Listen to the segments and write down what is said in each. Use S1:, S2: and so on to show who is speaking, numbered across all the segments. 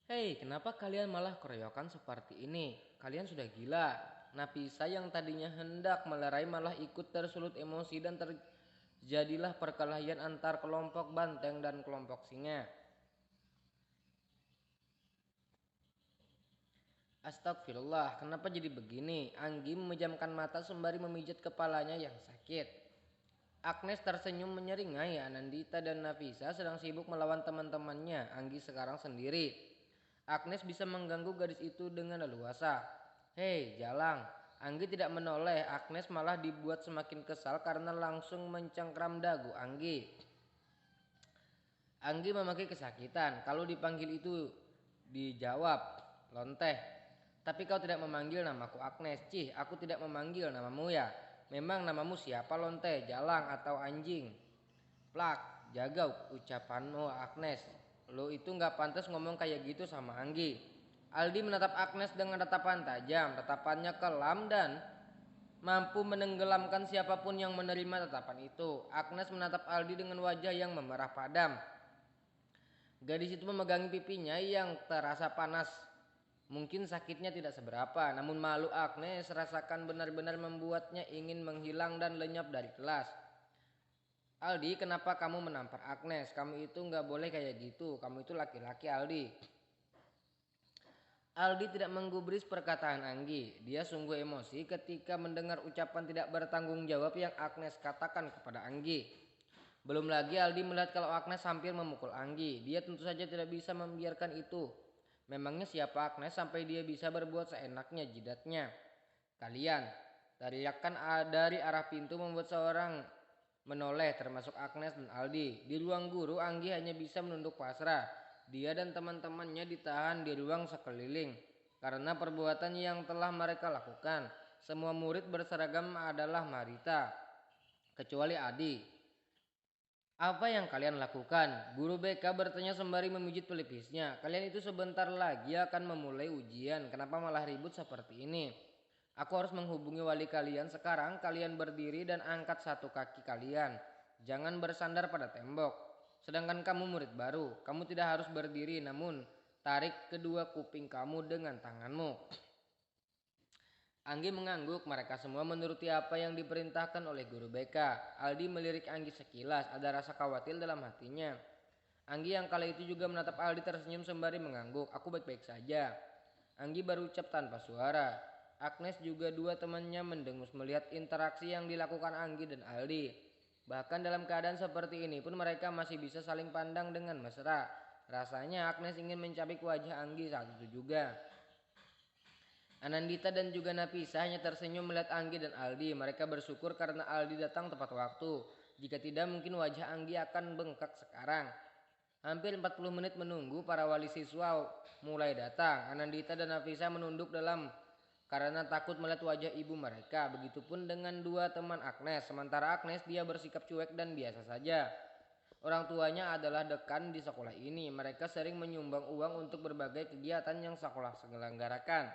S1: Hei, kenapa kalian malah keroyokan seperti ini? Kalian sudah gila. Nafisa yang tadinya hendak melerai malah ikut tersulut emosi dan terjadilah perkelahian antar kelompok banteng dan kelompok singa. Astagfirullah, kenapa jadi begini? Anggi memejamkan mata sembari memijat kepalanya yang sakit. Agnes tersenyum menyeringai. Anandita dan Nafisa sedang sibuk melawan teman-temannya. Anggi sekarang sendiri. Agnes bisa mengganggu gadis itu dengan leluasa. Hei, Jalang. Anggi tidak menoleh. Agnes malah dibuat semakin kesal karena langsung mencengkram dagu Anggi. Anggi memakai kesakitan. Kalau dipanggil itu dijawab, lonteh. Tapi kau tidak memanggil namaku Agnes. Cih, aku tidak memanggil namamu ya. Memang namamu siapa, lonteh, jalang atau anjing? Plak, jaga ucapanmu Agnes. Lo itu nggak pantas ngomong kayak gitu sama Anggi. Aldi menatap Agnes dengan tatapan tajam. Tatapannya kelam dan mampu menenggelamkan siapapun yang menerima tatapan itu. Agnes menatap Aldi dengan wajah yang memerah padam. Gadis itu memegangi pipinya yang terasa panas. Mungkin sakitnya tidak seberapa, namun malu Agnes rasakan benar-benar membuatnya ingin menghilang dan lenyap dari kelas. Aldi, kenapa kamu menampar Agnes? Kamu itu nggak boleh kayak gitu. Kamu itu laki-laki, Aldi. Aldi tidak menggubris perkataan Anggi. Dia sungguh emosi ketika mendengar ucapan tidak bertanggung jawab yang Agnes katakan kepada Anggi. Belum lagi Aldi melihat kalau Agnes hampir memukul Anggi. Dia tentu saja tidak bisa membiarkan itu. Memangnya siapa Agnes sampai dia bisa berbuat seenaknya jidatnya? Kalian, teriakan dari arah pintu membuat seorang menoleh termasuk Agnes dan Aldi. Di ruang guru Anggi hanya bisa menunduk pasrah. Dia dan teman-temannya ditahan di ruang sekeliling karena perbuatan yang telah mereka lakukan. Semua murid berseragam adalah Marita, kecuali Adi. Apa yang kalian lakukan? Guru BK bertanya sembari memijit pelipisnya. Kalian itu sebentar lagi akan memulai ujian. Kenapa malah ribut seperti ini? Aku harus menghubungi wali kalian sekarang. Kalian berdiri dan angkat satu kaki kalian. Jangan bersandar pada tembok. Sedangkan kamu murid baru. Kamu tidak harus berdiri namun tarik kedua kuping kamu dengan tanganmu. Anggi mengangguk, mereka semua menuruti apa yang diperintahkan oleh guru BK. Aldi melirik Anggi sekilas, ada rasa khawatir dalam hatinya. Anggi yang kala itu juga menatap Aldi tersenyum sembari mengangguk. Aku baik-baik saja. Anggi berucap tanpa suara. Agnes juga dua temannya mendengus melihat interaksi yang dilakukan Anggi dan Aldi. Bahkan dalam keadaan seperti ini pun mereka masih bisa saling pandang dengan mesra. Rasanya Agnes ingin mencabik wajah Anggi saat itu juga. Anandita dan juga Nafisa hanya tersenyum melihat Anggi dan Aldi. Mereka bersyukur karena Aldi datang tepat waktu. Jika tidak mungkin wajah Anggi akan bengkak sekarang. Hampir 40 menit menunggu para wali siswa mulai datang. Anandita dan Nafisa menunduk dalam karena takut melihat wajah ibu mereka. Begitupun dengan dua teman Agnes. Sementara Agnes dia bersikap cuek dan biasa saja. Orang tuanya adalah dekan di sekolah ini. Mereka sering menyumbang uang untuk berbagai kegiatan yang sekolah selenggarakan.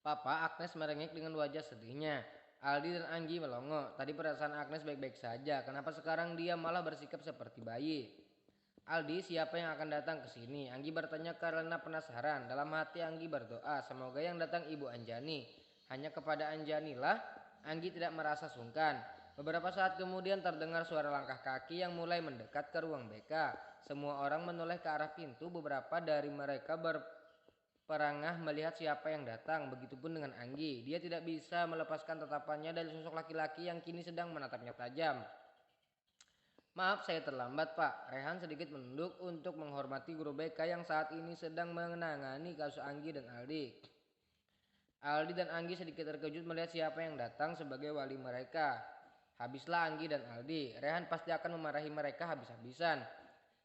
S1: Papa, Agnes merengek dengan wajah sedihnya. Aldi dan Anggi melongo. Tadi perasaan Agnes baik-baik saja. Kenapa sekarang dia malah bersikap seperti bayi? Aldi, siapa yang akan datang ke sini? Anggi bertanya karena penasaran. Dalam hati Anggi berdoa, semoga yang datang Ibu Anjani. Hanya kepada Anjani lah Anggi tidak merasa sungkan. Beberapa saat kemudian terdengar suara langkah kaki yang mulai mendekat ke ruang BK. Semua orang menoleh ke arah pintu. Beberapa dari mereka perangah melihat siapa yang datang, begitupun dengan Anggi. Dia tidak bisa melepaskan tatapannya dari sosok laki-laki yang kini sedang menatapnya tajam. Maaf saya terlambat Pak. Rehan sedikit menunduk untuk menghormati guru BK yang saat ini sedang menangani kasus Anggi dan Aldi. Aldi dan Anggi sedikit terkejut melihat siapa yang datang sebagai wali mereka. Habislah Anggi dan Aldi. Rehan pasti akan memarahi mereka habis-habisan.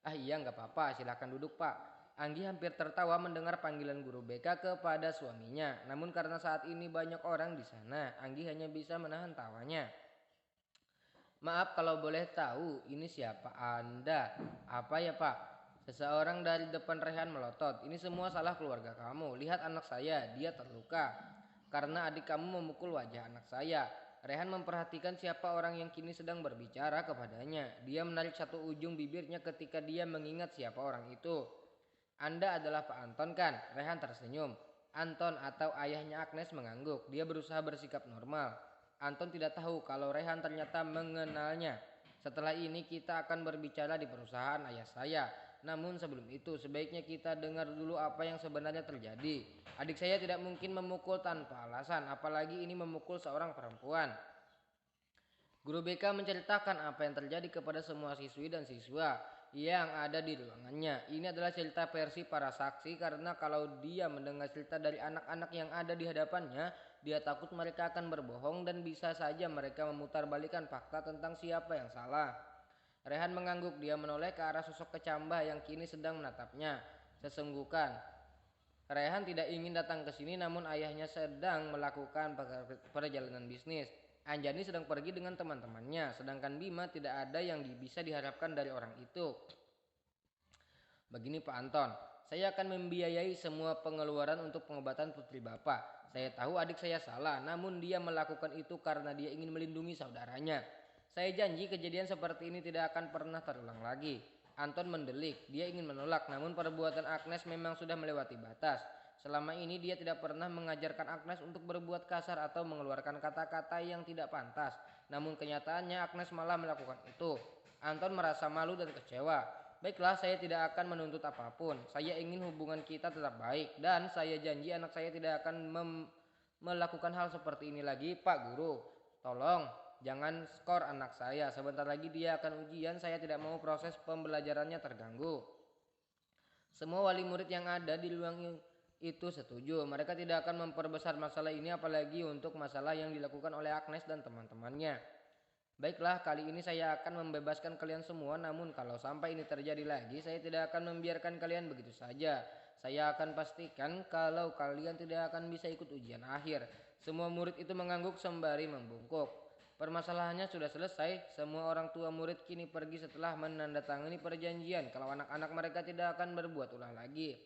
S1: Ah iya nggak apa-apa, silahkan duduk Pak. Anggi hampir tertawa mendengar panggilan guru BK kepada suaminya. Namun karena saat ini banyak orang di sana, Anggi hanya bisa menahan tawanya. Maaf kalau boleh tahu, ini siapa Anda? Apa ya Pak? Seseorang dari depan Rehan melotot. Ini semua salah keluarga kamu. Lihat anak saya, dia terluka. Karena adik kamu memukul wajah anak saya. Rehan memperhatikan siapa orang yang kini sedang berbicara kepadanya. Dia menarik satu ujung bibirnya ketika dia mengingat siapa orang itu. Anda adalah Pak Anton kan? Rehan tersenyum. Anton atau ayahnya Agnes mengangguk. Dia berusaha bersikap normal. Anton tidak tahu kalau Rehan ternyata mengenalnya. Setelah ini kita akan berbicara di perusahaan ayah saya. Namun sebelum itu sebaiknya kita dengar dulu apa yang sebenarnya terjadi. Adik saya tidak mungkin memukul tanpa alasan, apalagi ini memukul seorang perempuan. Guru BK menceritakan apa yang terjadi kepada semua siswi dan siswa yang ada di ruangannya. Ini adalah cerita versi para saksi karena kalau dia mendengar cerita dari anak-anak yang ada di hadapannya, dia takut mereka akan berbohong dan bisa saja mereka memutarbalikkan fakta tentang siapa yang salah. Rehan mengangguk, dia menoleh ke arah sosok kecambah yang kini sedang menatapnya. Sesungguhkan, Rehan tidak ingin datang ke sini namun ayahnya sedang melakukan perjalanan bisnis. Anjani sedang pergi dengan teman-temannya, sedangkan Bima tidak ada yang bisa diharapkan dari orang itu. Begini Pak Anton, saya akan membiayai semua pengeluaran untuk pengobatan putri Bapak. Saya tahu adik saya salah, namun dia melakukan itu karena dia ingin melindungi saudaranya. Saya janji kejadian seperti ini tidak akan pernah terulang lagi. Anton mendelik, dia ingin menolak, namun perbuatan Agnes memang sudah melewati batas. Selama ini dia tidak pernah mengajarkan Agnes untuk berbuat kasar atau mengeluarkan kata-kata yang tidak pantas. Namun kenyataannya Agnes malah melakukan itu. Anton merasa malu dan kecewa. Baiklah, saya tidak akan menuntut apapun. Saya ingin hubungan kita tetap baik. Dan saya janji anak saya tidak akan melakukan hal seperti ini lagi, Pak Guru. Tolong, jangan skor anak saya. Sebentar lagi dia akan ujian. Saya tidak mau proses pembelajarannya terganggu. Semua wali murid yang ada di ruang itu setuju. Mereka tidak akan memperbesar masalah ini apalagi untuk masalah yang dilakukan oleh Agnes dan teman-temannya. Baiklah, kali ini saya akan membebaskan kalian semua, namun kalau sampai ini terjadi lagi, saya tidak akan membiarkan kalian begitu saja. Saya akan pastikan kalau kalian tidak akan bisa ikut ujian akhir. Semua murid itu mengangguk sembari membungkuk. Permasalahannya sudah selesai. Semua orang tua murid kini pergi setelah menandatangani perjanjian kalau anak-anak mereka tidak akan berbuat ulah lagi.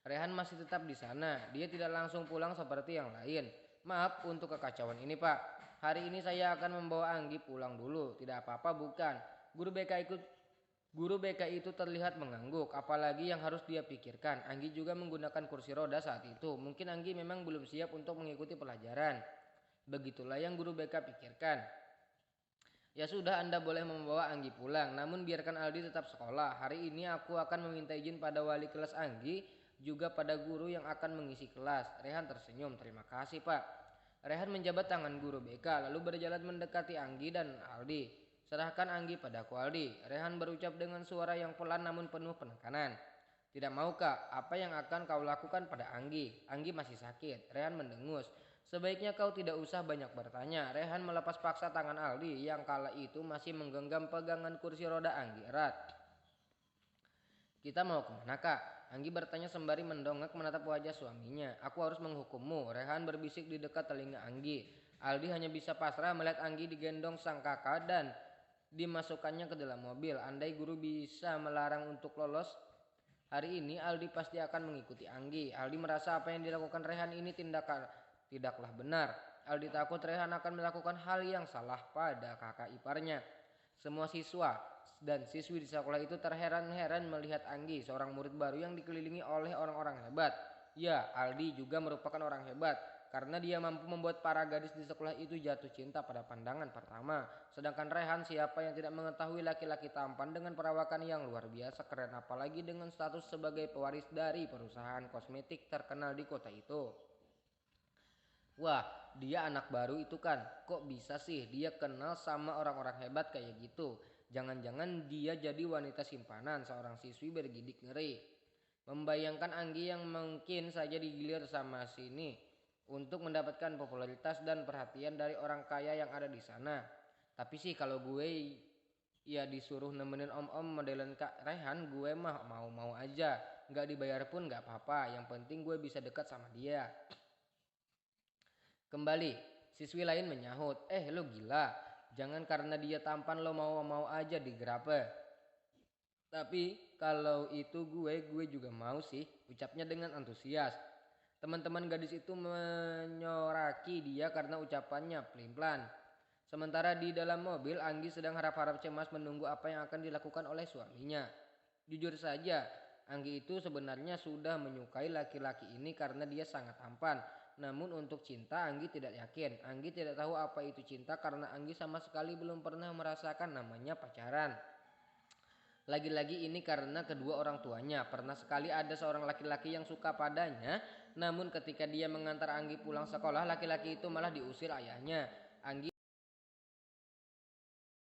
S1: Rehan masih tetap di sana. Dia tidak langsung pulang seperti yang lain. Maaf untuk kekacauan ini, Pak. Hari ini saya akan membawa Anggi pulang dulu. Tidak apa-apa, bukan. Guru BK itu terlihat mengangguk, apalagi yang harus dia pikirkan. Anggi juga menggunakan kursi roda saat itu. Mungkin Anggi memang belum siap untuk mengikuti pelajaran. Begitulah yang guru BK pikirkan. Ya sudah, Anda boleh membawa Anggi pulang, namun biarkan Aldi tetap sekolah. Hari ini aku akan meminta izin pada wali kelas Anggi, juga pada guru yang akan mengisi kelas. Rehan tersenyum, terima kasih Pak. Rehan menjabat tangan guru BK lalu berjalan mendekati Anggi dan Aldi. Serahkan Anggi padaku Aldi. Rehan berucap dengan suara yang pelan namun penuh penekanan. Tidak mau Kak, apa yang akan kau lakukan pada Anggi? Anggi masih sakit. Rehan mendengus. Sebaiknya kau tidak usah banyak bertanya. Rehan melepas paksa tangan Aldi yang kala itu masih menggenggam pegangan kursi roda Anggi erat. Kita mau kemana Kak? Anggi bertanya sembari mendongak menatap wajah suaminya. Aku harus menghukummu. Rehan berbisik di dekat telinga Anggi. Aldi hanya bisa pasrah melihat Anggi digendong sang kakak dan dimasukkannya ke dalam mobil. Andai guru bisa melarang untuk lolos hari ini, Aldi pasti akan mengikuti Anggi. Aldi merasa apa yang dilakukan Rehan ini tidaklah benar. Aldi takut Rehan akan melakukan hal yang salah pada kakak iparnya. Semua siswa dan siswi di sekolah itu terheran-heran melihat Anggi, seorang murid baru yang dikelilingi oleh orang-orang hebat. Ya, Aldi juga merupakan orang hebat karena dia mampu membuat para gadis di sekolah itu jatuh cinta pada pandangan pertama. Sedangkan Rehan, siapa yang tidak mengetahui laki-laki tampan dengan perawakan yang luar biasa keren, apalagi dengan status sebagai pewaris dari perusahaan kosmetik terkenal di kota itu. Wah, dia anak baru itu kan. Kok bisa sih dia kenal sama orang-orang hebat kayak gitu? Jangan-jangan dia jadi wanita simpanan, seorang siswi bergidik ngeri. Membayangkan Anggi yang mungkin saja digilir sama sini untuk mendapatkan popularitas dan perhatian dari orang kaya yang ada di sana. Tapi sih kalau gue ya disuruh nemenin om-om modelan Kak Rehan, gue mah mau-mau aja. Gak dibayar pun gak apa-apa, yang penting gue bisa dekat sama dia. Kembali, siswi lain menyahut, lo gila. Jangan karena dia tampan lo mau-mau aja digerape. Tapi kalau itu gue juga mau sih, ucapnya dengan antusias. Teman-teman gadis itu menyoraki dia karena ucapannya pelin-pelan. Sementara di dalam mobil, Anggi sedang harap-harap cemas menunggu apa yang akan dilakukan oleh suaminya. Jujur saja, Anggi itu sebenarnya sudah menyukai laki-laki ini karena dia sangat tampan. Namun untuk cinta Anggi tidak yakin. Anggi tidak tahu apa itu cinta karena Anggi sama sekali belum pernah merasakan namanya pacaran. Lagi-lagi ini karena kedua orang tuanya. Pernah sekali ada seorang laki-laki yang suka padanya, namun ketika dia mengantar Anggi pulang sekolah, laki-laki itu malah diusir ayahnya. Anggi